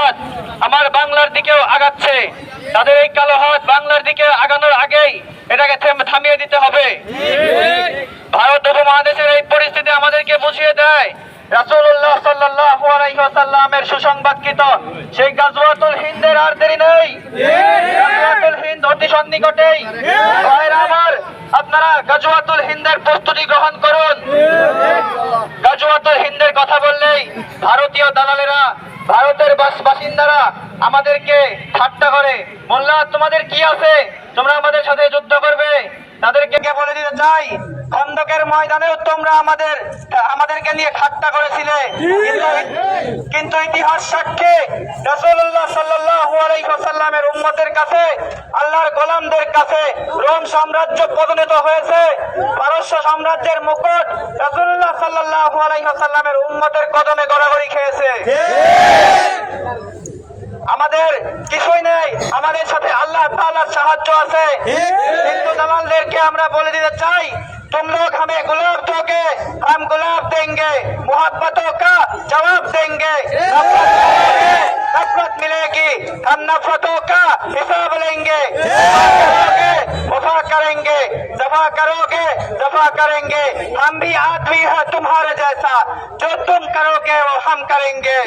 হাত আমার বাংলার দিকেও আগাচ্ছে। তাদের এই কালো হাত বাংলার দিকে আগানোর আগেই এটাকে থামিয়ে দিতে হবে। ভারত উপমহাদেশের এই পরিস্থিতি আমাদেরকে বুঝিয়ে দেয় রাসূলুল্লাহ সাল্লাল্লাহু আলাইহি ওয়াসাল্লামের সুসংবাদকৃত সেই গাজওয়াতুল হিন্দের আর দেরি নেই। গাজওয়াতুল হিন্দ অতি সন্নিকটেই। ভাইরা আমার, আপনারা গাজওয়াতুল হিন্দের প্রস্তুতি গ্রহণ করুন। গাজওয়াতুল হিন্দের কথা বললেই ভারতীয় দালালেরা, ভারতের বাসিন্দারা আমাদেরকে ঠাট্টা করে, মোল্লা তোমাদের কি আছে, তোমরা আমাদের সাথে যুদ্ধ করবে। তাদেরকে বলে দিতে চাই, খন্দকের ময়দানেও তোমরা আমাদেরকে নিয়ে ঠাট্টা করেছিলে, কিন্তু ইতিহাস সাক্ষী রাসূলুল্লাহ সাল্লাল্লাহু আলাইহি ওয়াসাল্লামের উম্মতের কাছে, আল্লাহর গোলামদের কাছে রোম সাম্রাজ্য পতনিত হয়েছে। পারস্য সাম্রাজ্যের মুকুট রাসূলুল্লাহ সাল্লাল্লাহু আলাইহি ওয়াসাল্লামের উম্মতের কদমে গড়াগড়ি খেয়েছে। আমাদের কিছুই নেই, আমাদের সাথে আল্লাহ তাআলার সাহায্য আছে। হিন্দু দালালদেরকে আমরা বলে দিতে চাই, तुम लोग हमें गुलाब दोगे, हम गुलाब देंगे, मोहब्बतों का जवाब देंगे। नफरत मिलेगी, हम नफरतों का हिसाब लेंगे। वफा करेंगे, दफा करोगे, दफा करेंगे। हम भी आदमी है तुम्हारे जैसा, जो तुम करोगे वो हम करेंगे।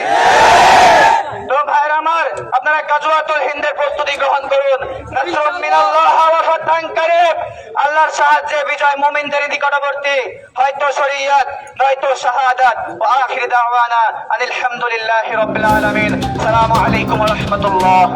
तो भाइरा আমার, আপনারা গাজওয়াতুল হিন্দের প্রস্তুতি গ্রহণ করুন। নাসরুম মিনাল্লাহ ওয়া ফাতহুন কারীব। আল্লাহর সাহায্যে বিজয় মুমিনদের নিকটবর্তী, হয়তো শরীয়ত নয়তো শাহাদাত। ওয়া আখির দাওয়ানা আলহামদুলিল্লাহি রাব্বিল আলামিন। আসসালামু আলাইকুম ওয়া রাহমাতুল্লাহ।